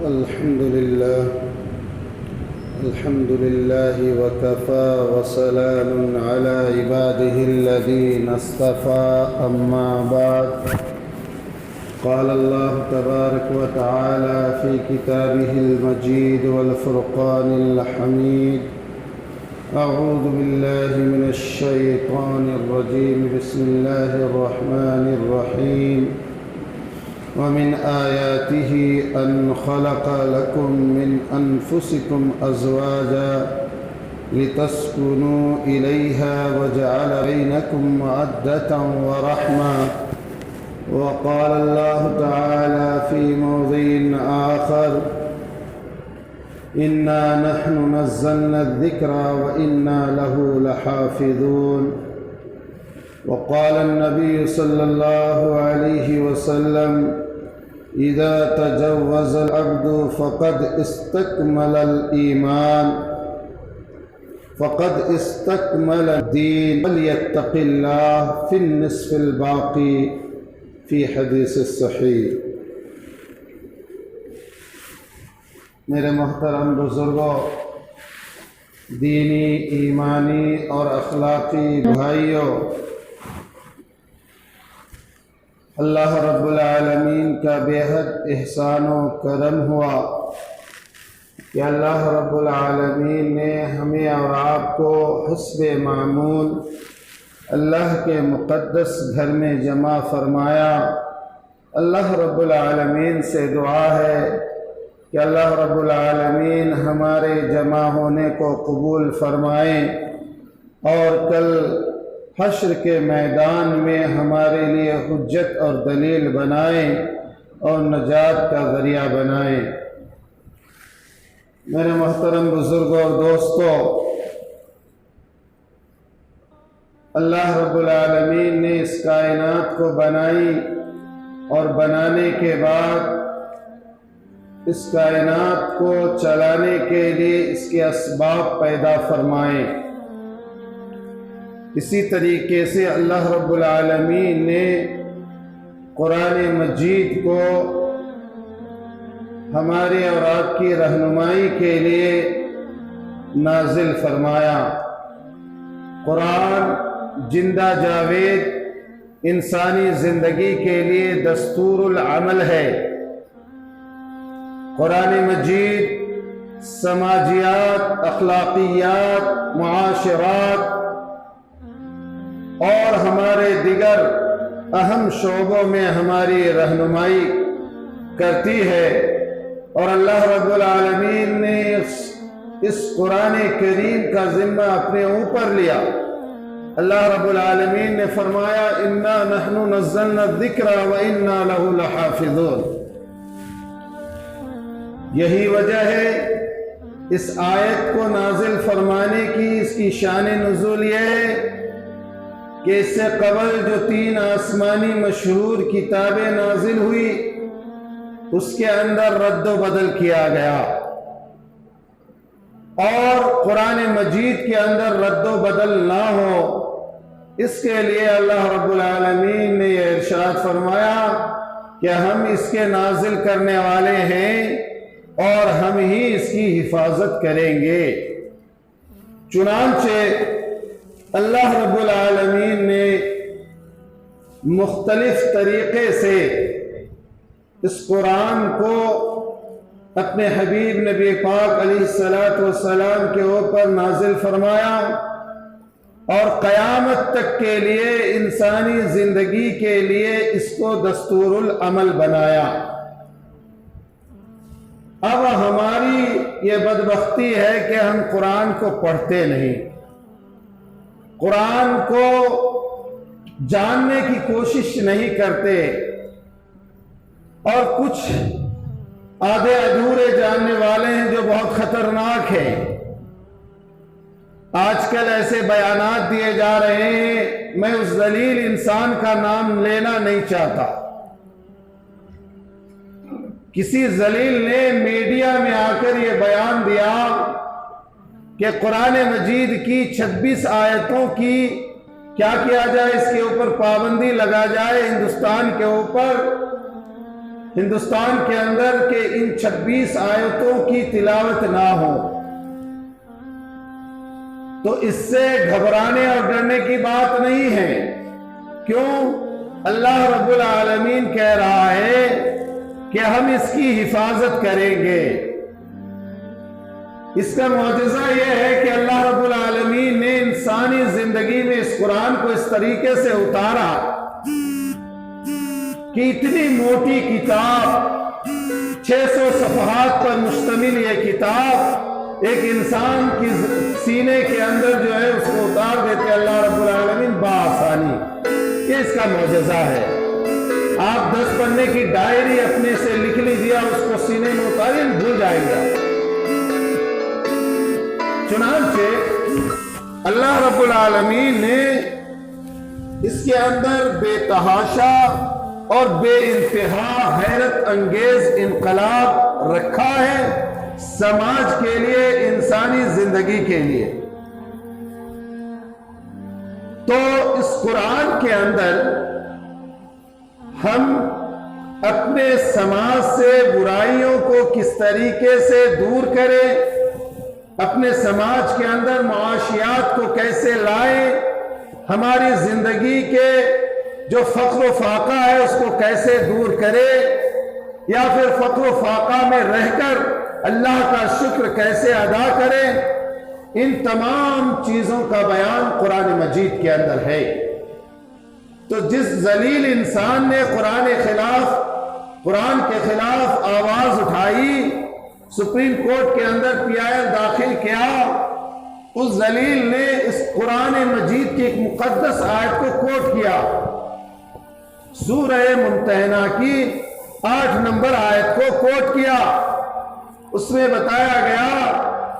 الحمد لله وكفى وسلام على عباده الذين اصطفى أما بعد. قال الله تبارك وتعالى في كتابه المجيد والفرقان الحميد: أعوذ بالله من الشيطان الرجيم. بسم الله الرحمن الرحيم. ومن آياته أن خلق لكم من أنفسكم أزواجا لتسكنوا إليها وجعل بينكم مودة ورحمة. وقال الله تعالى في موضع آخر: إنا نحن نزلنا الذكر وإنا له لحافظون. وقال النبي صلى الله عليه وسلم: إذا تجوز العبد فقد استكمل الإيمان فقد استكمل الدين فليتق الله في النصف الباقي فی حدیث صحیح. میرے محترم بزرگوں، دینی، ایمانی اور اخلاقی بھائیوں، اللہ رب العالمین کا بے حد احسان و کرم ہوا کہ اللہ رب العالمین نے ہمیں اور آپ کو حسب معمول اللہ کے مقدس گھر میں جمع فرمایا. اللہ رب العالمین سے دعا ہے کہ اللہ رب العالمین ہمارے جمع ہونے کو قبول فرمائیں اور کل حشر کے میدان میں ہمارے لیے حجت اور دلیل بنائیں اور نجات کا ذریعہ بنائیں. میرے محترم بزرگوں اور دوستوں، اللہ رب العالمین نے اس کائنات کو بنائی اور بنانے کے بعد اس کائنات کو چلانے کے لیے اس کے اسباب پیدا فرمائے. اسی طریقے سے اللہ رب العالمین نے قرآن مجید کو ہمارے اور آپ کی رہنمائی کے لیے نازل فرمایا. قرآن زندہ جاوید انسانی زندگی کے لیے دستور العمل ہے. قرآن مجید سماجیات، اخلاقیات، معاشرات اور ہمارے دیگر اہم شعبوں میں ہماری رہنمائی کرتی ہے. اور اللہ رب العالمین نے اس قرآن کریم کا ذمہ اپنے اوپر لیا. اللہ رب العالمین نے فرمایا: انا نحن نزلنا الذکر وانا له لحافظون. یہی وجہ ہے اس آیت کو نازل فرمانے کی، اس کی شان نزول یہ ہے کہ اس سے قبل جو 3 آسمانی مشہور کتابیں نازل ہوئی اس کے اندر رد و بدل کیا گیا، اور قرآن مجید کے اندر رد و بدل نہ ہو، اس کے لیے اللہ رب العالمین نے یہ ارشاد فرمایا کہ ہم اس کے نازل کرنے والے ہیں اور ہم ہی اس کی حفاظت کریں گے. چنانچہ اللہ رب العالمین نے مختلف طریقے سے اس قرآن کو اپنے حبیب نبی پاک علیہ السلام کے اوپر نازل فرمایا اور قیامت تک کے لیے انسانی زندگی کے لیے اس کو دستور العمل بنایا. اب ہماری یہ بدبختی ہے کہ ہم قرآن کو پڑھتے نہیں، قرآن کو جاننے کی کوشش نہیں کرتے، اور کچھ آدھے ادھورے جاننے والے ہیں جو بہت خطرناک ہیں. آج کل ایسے بیانات دیے جا رہے ہیں، میں اس ذلیل انسان کا نام لینا نہیں چاہتا. کسی ذلیل نے میڈیا میں آ کر یہ بیان دیا کہ قرآن مجید کی 26 آیتوں کی کیا کیا جائے، اس کے اوپر پابندی لگا جائے ہندوستان کے اوپر. ہندوستان کے اندر کہ ان 26 آیتوں کی تلاوت نہ ہو، تو اس سے گھبرانے اور ڈرنے کی بات نہیں ہے۔ کیوں؟ اللہ رب العالمین کہہ رہا ہے کہ ہم اس کی حفاظت کریں گے۔ اس کا معجزہ یہ ہے کہ اللہ رب العالمین نے انسانی زندگی میں اس قرآن کو اس طریقے سے اتارا کہ اتنی موٹی کتاب، 600 صفحات پر مشتمل یہ کتاب ایک انسان کی سینے کے اندر جو ہے اس کو اتار دیتے اللہ رب العالمین بآسانی۔ یہ اس کا معجزہ ہے۔ آپ 10 پنے کی ڈائری اپنے سے لکھ لیجیے، اس کو سینے میں اتاریں، بھول جائیں گے۔ چنانچہ اللہ رب العالمین نے اس کے اندر بے تحاشا اور بے انتہا حیرت انگیز انقلاب رکھا ہے سماج کے لیے، انسانی زندگی کے لیے۔ تو اس قرآن کے اندر ہم اپنے سماج سے برائیوں کو کس طریقے سے دور کریں، اپنے سماج کے اندر معاشیات کو کیسے لائیں، ہماری زندگی کے جو فقر و فاقہ ہے اس کو کیسے دور کرے، یا پھر فقر و فاقہ میں رہ کر اللہ کا شکر کیسے ادا کرے، ان تمام چیزوں کا بیان قرآن مجید کے اندر ہے۔ تو جس ذلیل انسان نے قرآن کے خلاف آواز اٹھائی، سپریم کورٹ کے اندر PIL داخل کیا، اس ذلیل نے اس قرآن مجید کی ایک مقدس آیت کو کوٹ کیا، سورہ ممتحنہ کی 8 نمبر آیت کو کوٹ کیا۔ اس میں بتایا گیا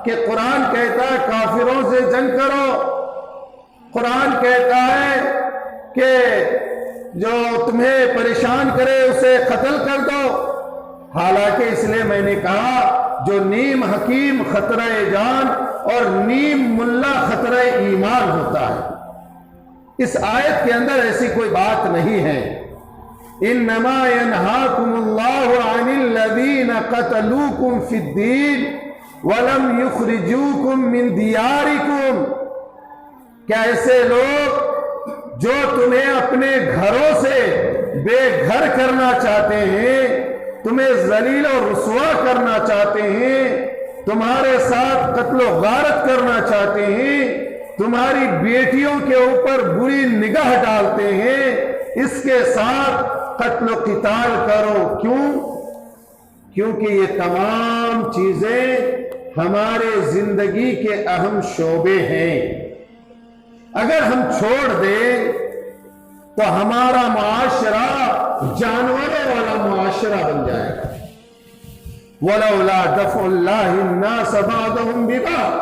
کہ قرآن کہتا ہے کافروں سے جنگ کرو، قرآن کہتا ہے کہ جو تمہیں پریشان کرے اسے قتل کر دو۔ حالانکہ اس لیے میں نے کہا جو نیم حکیم خطرہ جان اور نیم ملا خطرہ ایمان ہوتا ہے، اس آیت کے اندر ایسی کوئی بات نہیں ہے۔ انما ينهاكم الله عن الذين قتلوكم في الدين ولم يخرجوكم من دياركم، کیا ایسے لوگ جو تمہیں اپنے گھروں سے بے گھر کرنا چاہتے ہیں، تمہیں ذلیل و رسوا کرنا چاہتے ہیں، تمہارے ساتھ قتل و غارت کرنا چاہتے ہیں، تمہاری بیٹیوں کے اوپر بری نگاہ ڈالتے ہیں، اس کے ساتھ قتل و قتال کرو۔ کیوں؟ کیونکہ یہ تمام چیزیں ہمارے زندگی کے اہم شعبے ہیں۔ اگر ہم چھوڑ دیں تو ہمارا معاشرہ جانوروں والا معاشرہ بن جائے گا۔ وَلَوْلَا دَفْعُ اللَّهِ النَّاسَ بَعْضَهُمْ بِبَعْضٍ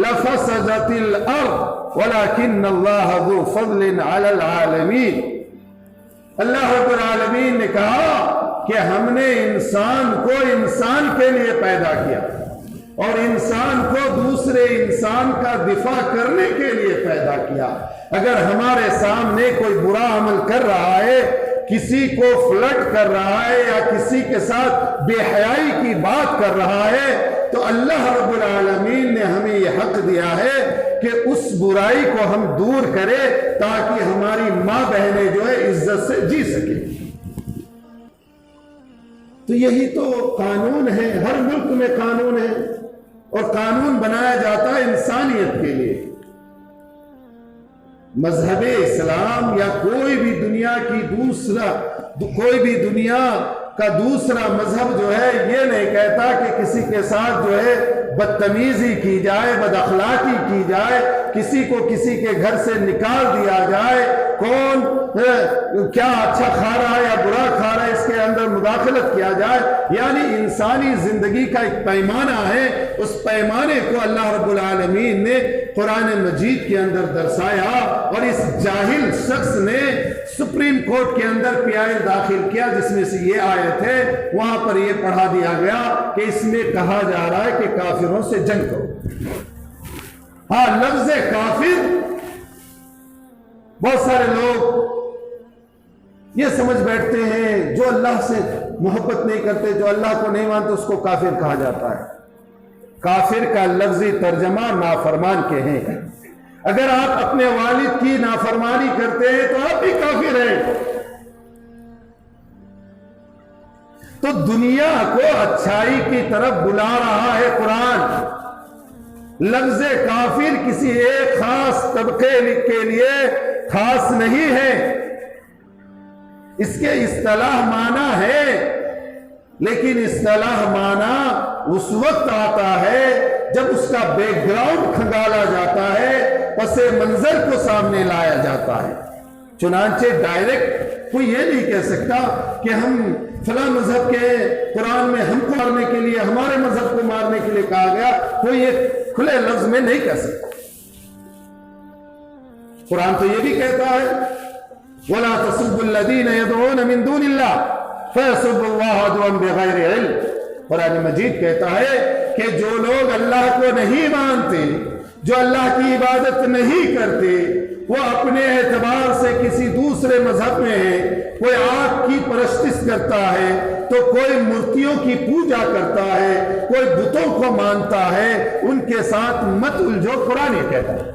لَفَسَدَتِ الْأَرْضُ وَلَكِنَّ اللَّهَ ذُو فَضْلٍ عَلَى الْعَالَمِينَ۔ اللہ رب العالمین نے کہا کہ ہم نے انسان کو انسان کے لیے پیدا کیا اور انسان کو دوسرے انسان کا دفاع کرنے کے لیے پیدا کیا۔ اگر ہمارے سامنے کوئی برا عمل کر رہا ہے، کسی کو فلٹ کر رہا ہے یا کسی کے ساتھ بے حیائی کی بات کر رہا ہے، تو اللہ رب العالمین نے ہمیں یہ حق دیا ہے کہ اس برائی کو ہم دور کریں تاکہ ہماری ماں بہنیں جو ہے عزت سے جی سکیں۔ تو یہی تو قانون ہے، ہر ملک میں قانون ہے، اور قانون بنایا جاتا ہے انسانیت کے لیے۔ مذہب اسلام یا کوئی بھی دنیا کا دوسرا مذہب جو ہے یہ نہیں کہتا کہ کسی کے ساتھ جو ہے بدتمیزی کی جائے، بد اخلاقی کی جائے، کسی کو کسی کے گھر سے نکال دیا جائے، کون کیا اچھا کھا رہا ہے یا برا کھا رہا ہے اس کے اندر مداخلت کیا جائے۔ یعنی انسانی زندگی کا ایک پیمانہ ہے، اس پیمانے کو اللہ رب العالمین نے قرآن مجید کے اندر درسایا، اور اس جاہل شخص نے سپریم کورٹ کے اندر PIL داخل کیا جس میں سے یہ آیت ہے، وہاں پر یہ پڑھا دیا گیا کہ اس میں کہا جا رہا ہے کہ کافروں سے جنگ کرو۔ ہاں، لفظ کافر بہت سارے لوگ یہ سمجھ بیٹھتے ہیں جو اللہ سے محبت نہیں کرتے، جو اللہ کو نہیں مانتے، اس کو کافر کہا جاتا ہے۔ کافر کا لفظی ترجمہ نافرمان کے ہیں۔ اگر آپ اپنے والد کی نافرمانی کرتے ہیں تو آپ بھی کافر ہیں۔ تو دنیا کو اچھائی کی طرف بلا رہا ہے قرآن۔ لفظ کافر کسی ایک خاص طبقے کے لیے خاص نہیں ہے، اس کے اصطلاح معنی ہے، لیکن اصطلاح معنی اس وقت آتا ہے جب اس کا بیک گراؤنڈ کھنگالا جاتا ہے، پس منظر کو سامنے لایا جاتا ہے۔ چنانچہ ڈائریکٹ کوئی یہ نہیں کہہ سکتا کہ ہم فلاں مذہب کے قرآن میں ہم کو مارنے کے لیے، ہمارے مذہب کو مارنے کے لیے کہا گیا، کوئی یہ کھلے لفظ میں نہیں کہہ سکتا۔ قرآن تو یہ بھی کہتا ہے وَلَا تَسُبُّوا الَّذِينَ يَدْعُونَ مِن دُونِ اللَّهِ فَيَسُبُّوا اللَّهَ عَدْوًا بِغَيْرِ عِلْمٍ۔ قرآن مجید کہتا ہے کہ جو لوگ اللہ کو نہیں مانتے، جو اللہ کی عبادت نہیں کرتے، وہ اپنے اعتبار سے کسی دوسرے مذہب میں ہے، کوئی آگ کی پرستش کرتا ہے تو کوئی مورتیوں کی پوجا کرتا ہے، کوئی بتوں کو مانتا ہے، ان کے ساتھ مت الجھو۔ قرآن یہ کہتا ہے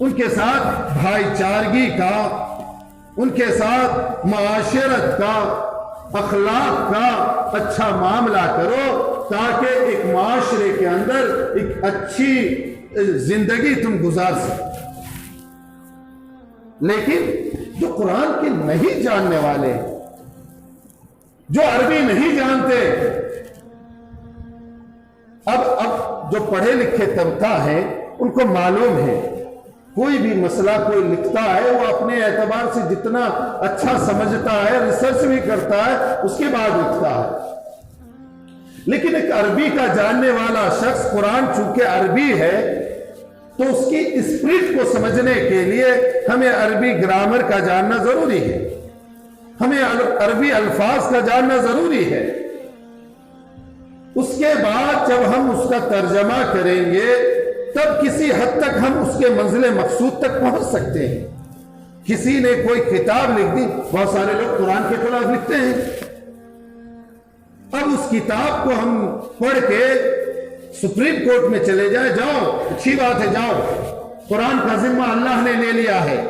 ان کے ساتھ بھائی چارگی کا، ان کے ساتھ معاشرت کا، اخلاق کا اچھا معاملہ کرو، تاکہ ایک معاشرے کے اندر ایک اچھی زندگی تم گزار سکو۔ لیکن جو قرآن کے نہیں جاننے والے، جو عربی نہیں جانتے، اب جو پڑھے لکھے طبقہ ہے ان کو معلوم ہے کوئی بھی مسئلہ کوئی لکھتا ہے، وہ اپنے اعتبار سے جتنا اچھا سمجھتا ہے، ریسرچ بھی کرتا ہے، اس کے بعد لکھتا ہے۔ لیکن ایک عربی کا جاننے والا شخص، قرآن چونکہ عربی ہے تو اس کی اسپرٹ کو سمجھنے کے لیے ہمیں عربی گرامر کا جاننا ضروری ہے، ہمیں عربی الفاظ کا جاننا ضروری ہے۔ اس کے بعد جب ہم اس کا ترجمہ کریں گے تب کسی حد تک ہم اس کے منزل مقصود تک پہنچ سکتے ہیں۔ کسی نے کوئی کتاب لکھ دی، بہت سارے لوگ قرآن کے خلاف لکھتے ہیں، اب اس کتاب کو ہم پڑھ کے سپریم کورٹ میں چلے جائیں، جاؤ اچھی بات ہے، جاؤ، قرآن کا ذمہ اللہ نے لے لیا ہے،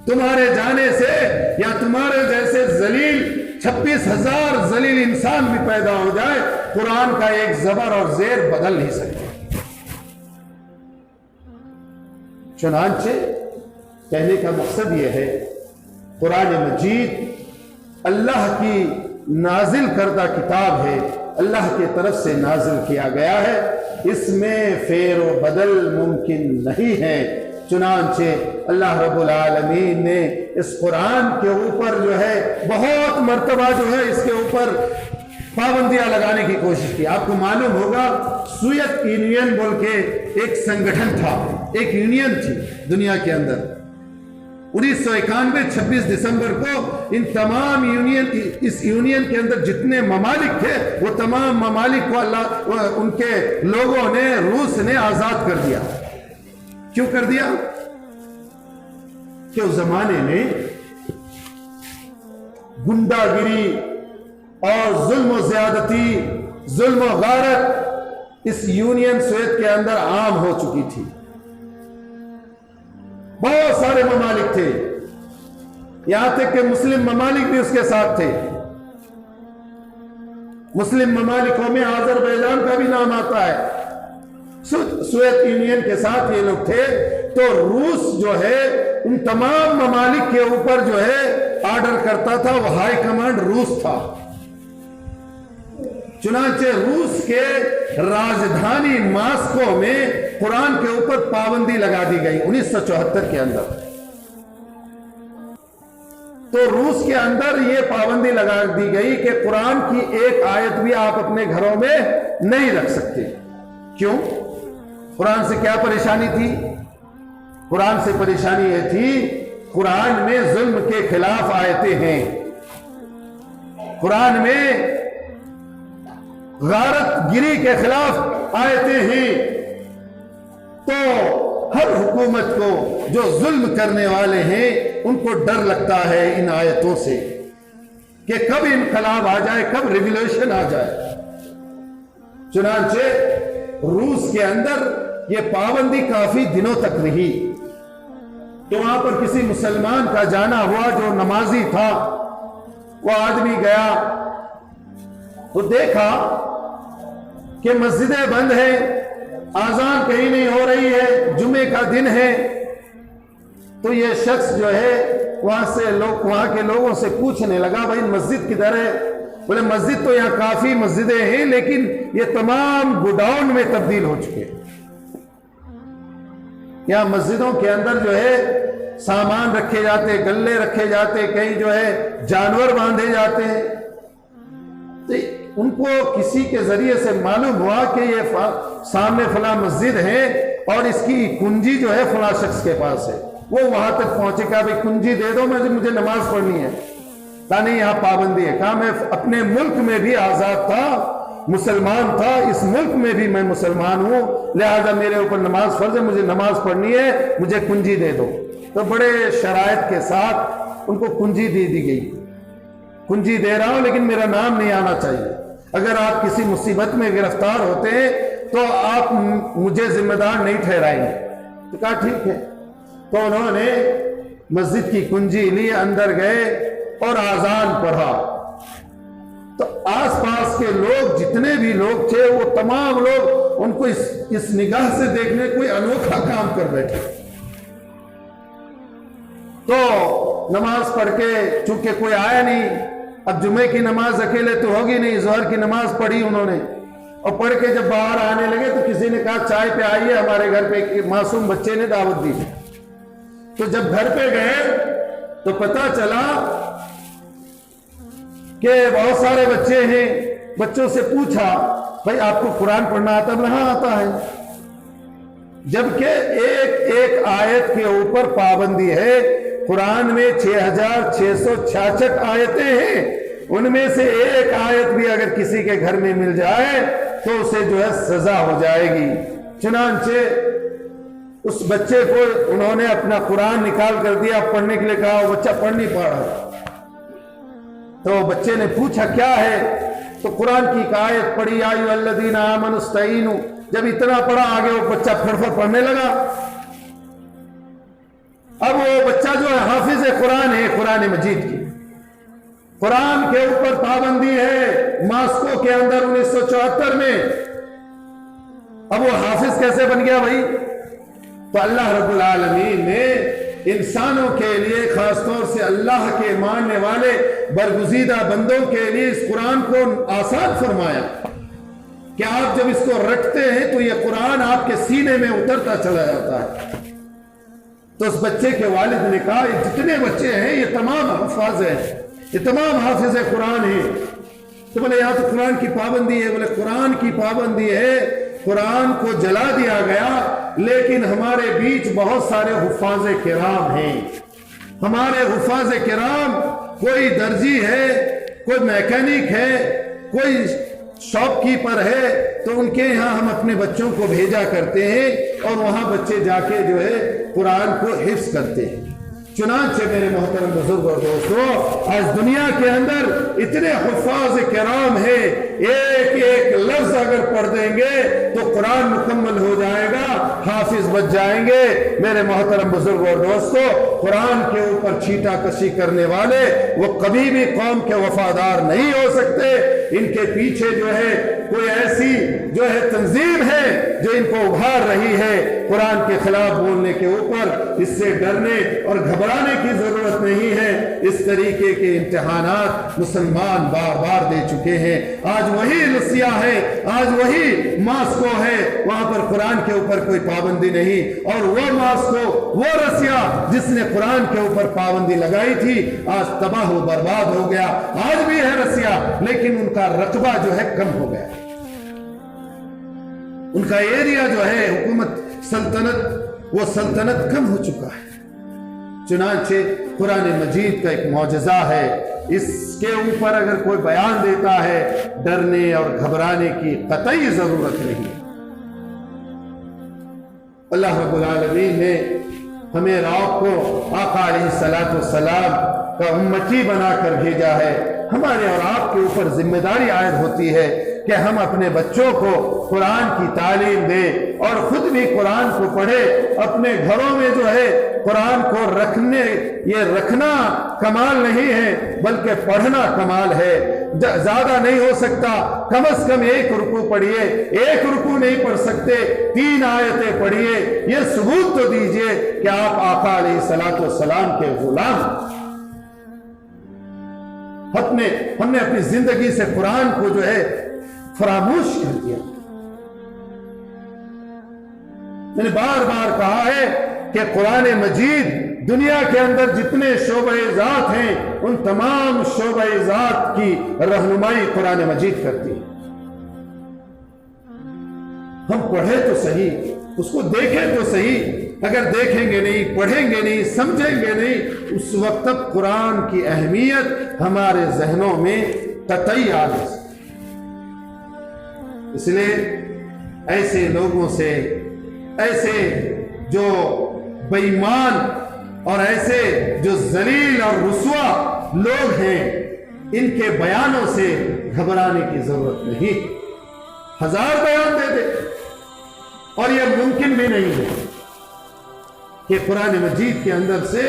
تمہارے جانے سے یا تمہارے جیسے ذلیل 26,000 ذلیل انسان بھی پیدا ہو جائے، قرآن کا ایک زبر اور زیر بدل نہیں سکتے۔ چنانچہ کہنے کا مقصد یہ ہے، قرآن مجید اللہ کی نازل کردہ کتاب ہے، اللہ کی طرف سے نازل کیا گیا ہے، اس میں فیر و بدل ممکن نہیں ہے۔ چنانچہ اللہ رب العالمین نے اس قرآن کے اوپر جو ہے بہت مرتبہ جو ہے اس کے اوپر پابندیاں لگانے کی کوشش کی۔ آپ کو معلوم ہوگا سوویت یونین بول کے ایک سنگٹھن تھا، ایک یونین تھی دنیا کے اندر۔ 1991 26 دسمبر کو ان تمام اس یونین کے اندر جتنے ممالک تھے وہ تمام ممالک کو ان کے لوگوں نے، روس نے آزاد کر دیا۔ کیوں کر دیا؟ کہ اس زمانے میں گنڈا گری اور ظلم و زیادتی، ظلم و غارت اس یونین سوویت کے اندر عام ہو چکی تھی۔ بہت سارے ممالک تھے، یہاں تک کہ مسلم ممالک بھی اس کے ساتھ تھے۔ مسلم ممالکوں میں آذربائیجان کا بھی نام آتا ہے۔ سوویت یونین کے ساتھ یہ لوگ تھے، تو روس جو ہے ان تمام ممالک کے اوپر جو ہے آرڈر کرتا تھا، وہ ہائی کمانڈ روس تھا۔ چنانچہ روس کے راجدھانی ماسکو میں قرآن کے اوپر پابندی لگا دی گئی 1974 کے اندر۔ تو روس کے اندر یہ پابندی لگا دی گئی کہ قرآن کی ایک آیت بھی آپ اپنے گھروں میں نہیں رکھ سکتے۔ کیوں؟ قرآن سے کیا پریشانی تھی؟ قرآن سے پریشانی یہ تھی، قرآن میں ظلم کے خلاف آیتیں ہیں، قرآن میں غارت گری کے خلاف آیتیں ہیں، تو ہر حکومت کو جو ظلم کرنے والے ہیں ان کو ڈر لگتا ہے ان آیتوں سے۔ کہ کب انقلاب آ جائے، کب ریولیوشن آ جائے۔ چنانچہ روس کے اندر یہ پابندی کافی دنوں تک رہی، تو وہاں پر کسی مسلمان کا جانا ہوا جو نمازی تھا، وہ آدمی گیا تو دیکھا کہ مسجدیں بند ہیں، اذان کہیں نہیں ہو رہی ہے، جمعے کا دن ہے۔ تو یہ شخص جو ہے وہاں کے لوگوں سے پوچھنے لگا، بھائی مسجد کدھر ہے؟ بولے مسجد تو یہاں کافی مسجدیں ہیں، لیکن یہ تمام گوڈاؤن میں تبدیل ہو چکے۔ یہاں مسجدوں کے اندر جو ہے سامان رکھے جاتے، گلے رکھے جاتے، کہیں جو ہے جانور باندھے جاتے ہیں۔ تو ان کو کسی کے ذریعے سے معلوم ہوا کہ یہ سامنے فلاں مسجد ہے اور اس کی کنجی جو ہے فلاں شخص کے پاس ہے۔ وہ وہاں تک پہنچے، کہا بھئی کنجی دے دو، مجھے نماز پڑھنی ہے۔ کہا نہیں، یہاں پابندی ہے۔ کہا میں اپنے ملک میں بھی آزاد تھا، مسلمان تھا، اس ملک میں بھی میں مسلمان ہوں، لہذا میرے اوپر نماز فرض ہے، مجھے نماز پڑھنی ہے، مجھے کنجی دے دو۔ تو بڑے شرائط کے ساتھ ان کو کنجی دے دی گئی، کنجی دے رہا ہوں لیکن میرا نام نہیں آنا چاہیے، اگر آپ کسی مصیبت میں گرفتار ہوتے ہیں تو آپ مجھے ذمہ دار نہیں ٹھہرائیں گے۔ تو کہا ٹھیک ہے۔ تو انہوں نے مسجد کی کنجی لی، اندر گئے اور اذان پڑھا۔ تو آس پاس کے لوگ جتنے بھی لوگ تھے وہ تمام لوگ ان کو اس نگاہ سے دیکھنے کوئی انوکھا کام کر بیٹھے۔ تو نماز پڑھ کے چونکہ کوئی آیا نہیں، اب جمعے کی نماز اکیلے تو ہوگی نہیں، ظہر کی نماز پڑھی انہوں نے، اور پڑھ کے جب باہر آنے لگے تو کسی نے کہا چائے پہ آئیے ہمارے گھر پہ، ایک معصوم بچے نے دعوت دی۔ تو جب گھر پہ گئے تو پتہ چلا کہ بہت سارے بچے ہیں۔ بچوں سے پوچھا بھائی آپ کو قرآن پڑھنا آتا ہے؟ ہاں آتا ہے۔ جبکہ ایک آیت کے اوپر پابندی ہے۔ قرآن میں 6666 آیتیں ہیں، ان میں سے ایک آیت بھی اگر کسی کے گھر میں مل جائے تو اسے جو ہے سزا ہو جائے گی۔ چنانچہ اس بچے کو انہوں نے اپنا قرآن نکال کر دیا، پڑھنے کے لیے کہا، وہ بچہ پڑھ نہیں پا رہا۔ تو بچے نے پوچھا کیا ہے؟ تو قرآن کی ایک آیت پڑھی، یا ایھا الذین آمنوا استعینوا۔ جب اتنا پڑھا آگے وہ بچہ پھڑ پھڑ پڑھنے لگا۔ اب وہ بچہ جو ہے حافظ قرآن ہے، قرآن مجید کی، قرآن کے اوپر پابندی ہے ماسکو کے اندر 1974 میں۔ اب وہ حافظ کیسے بن گیا بھائی؟ تو اللہ رب العالمین نے انسانوں کے لیے، خاص طور سے اللہ کے ماننے والے برگزیدہ بندوں کے لیے اس قرآن کو آسان فرمایا کہ آپ جب اس کو رٹتے ہیں تو یہ قرآن آپ کے سینے میں اترتا چلا جاتا ہے۔ تو اس بچے کے والد نے کہا یہ جتنے بچے ہیں یہ تمام حفاظ ہیں، یہ تمام حافظ قرآن ہیں۔ تو بولے یہاں تو قرآن کی پابندی ہے۔ بولے قرآن کی پابندی ہے، قرآن کو جلا دیا گیا، لیکن ہمارے بیچ بہت سارے حفاظ کرام ہیں۔ ہمارے حفاظ کرام، کوئی درجی ہے، کوئی میکینک ہے، کوئی شاپ کیپر ہے، تو ان کے یہاں ہم اپنے بچوں کو بھیجا کرتے ہیں اور وہاں بچے جا کے جو ہے قرآن کو حفظ کرتے ہیں۔ چنانچہ میرے محترم بزرگ اور دوستو، آج دنیا کے اندر اتنے حفاظ کرام ہیں، ایک ایک لفظ اگر پڑھ دیں گے تو قرآن مکمل ہو جائے گا، حافظ بچ جائیں گے۔ میرے محترم بزرگ اور دوستو، قرآن کے اوپر چھیٹا کشی کرنے والے وہ کبھی بھی قوم کے وفادار نہیں ہو سکتے۔ ان کے پیچھے جو ہے کوئی ایسی جو ہے تنظیم ہے جو ان کو ابھار رہی ہے قرآن کے خلاف بولنے کے اوپر۔ اس سے ڈرنے اور گھبرانے کی ضرورت نہیں ہے۔ اس طریقے کے امتحانات مسلمان بار بار دے چکے ہیں۔ آج وہی روسیہ ہے، آج وہی ماسکو ہے، وہاں پر قرآن کے اوپر کوئی پابندی نہیں، اور وہ ماسکو، وہ روسیہ جس نے قرآن کے اوپر پابندی لگائی تھی آج تباہ و برباد ہو گیا۔ آج بھی ہے روسیہ، لیکن ان کا رقبہ جو ہے کم ہو گیا، ان کا ایریا جو ہے حکومت سلطنت، وہ سلطنت کم ہو چکا ہے۔ چنانچہ قرآن مجید کا ایک معجزہ ہے، اس کے اوپر اگر کوئی بیان دیتا ہے ڈرنے اور گھبرانے کی قطعی ضرورت نہیں۔ اللہ رب العالمین نے ہمیں آپ کو آقا علیہ الصلوۃ والسلام کا امتی بنا کر بھیجا ہے۔ ہمارے اور آپ کے اوپر ذمہ داری عائد ہوتی ہے کہ ہم اپنے بچوں کو قرآن کی تعلیم دیں اور خود بھی قرآن کو پڑھے. اپنے گھروں میں جو ہے قرآن کو رکھنا کمال نہیں ہے بلکہ پڑھنا کمال ہے. زیادہ نہیں ہو سکتا، کم از کم 1 رکوع پڑھیے. 1 رکوع نہیں پڑھ سکتے 3 آیتیں پڑھیے. یہ ثبوت تو دیجئے کہ آپ آقا علیہ الصلوۃ والسلام کے غلام. ہم نے اپنی زندگی سے قرآن کو جو ہے فراموش کر دیا. میں نے بار بار کہا ہے کہ قرآن مجید دنیا کے اندر جتنے شعبۂ ذات ہیں ان تمام شعبۂ ذات کی رہنمائی قرآن مجید کرتی ہے. ہم پڑھیں تو صحیح، اس کو دیکھیں تو صحیح. اگر دیکھیں گے نہیں، پڑھیں گے نہیں، سمجھیں گے نہیں، اس وقت تک قرآن کی اہمیت ہمارے ذہنوں میں قطعی آ نہیں سکتی. اس لیے ایسے لوگوں سے، ایسے جو بے ایمان اور ایسے جو ذلیل اور رسوا لوگ ہیں، ان کے بیانوں سے گھبرانے کی ضرورت نہیں. 1000 بیان دے دے اور یہ ممکن بھی نہیں ہے کہ قرآن مجید کے اندر سے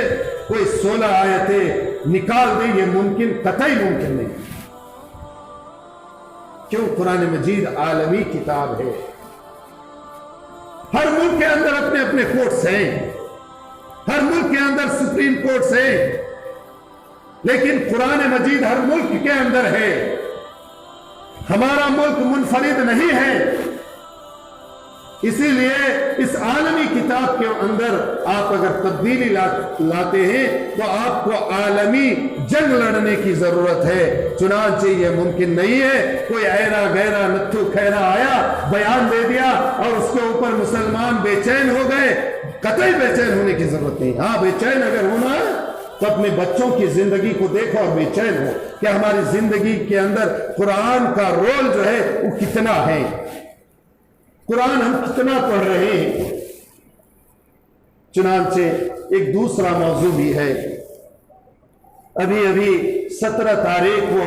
کوئی 16 آیتیں نکال دے. یہ ممکن، قطعی ممکن نہیں. کیوں؟ قرآن مجید عالمی کتاب ہے. ہر ملک کے اندر اپنے اپنے کورٹس ہیں، ہر ملک کے اندر سپریم کورٹس ہیں، لیکن قرآن مجید ہر ملک کے اندر ہے. ہمارا ملک منفرد نہیں ہے. اسی لیے اس عالمی کتاب کے اندر آپ اگر تبدیلی لاتے ہیں تو آپ کو عالمی جنگ لڑنے کی ضرورت ہے. چنانچہ یہ ممکن نہیں ہے کوئی ایرا گیرا نتھو کھیرا آیا، بیان دے دیا اور اس کے اوپر مسلمان بے چین ہو گئے. قطعی بے چین ہونے کی ضرورت نہیں. ہاں، بے چین اگر ہونا ہے تو اپنے بچوں کی زندگی کو دیکھو اور بے چین ہو کہ ہماری زندگی کے اندر قرآن کا رول جو ہے وہ کتنا ہے، قرآن ہم کتنا پڑھ رہے ہیں. چنانچہ ایک دوسرا موضوع بھی ہے. ابھی 17 تاریخ کو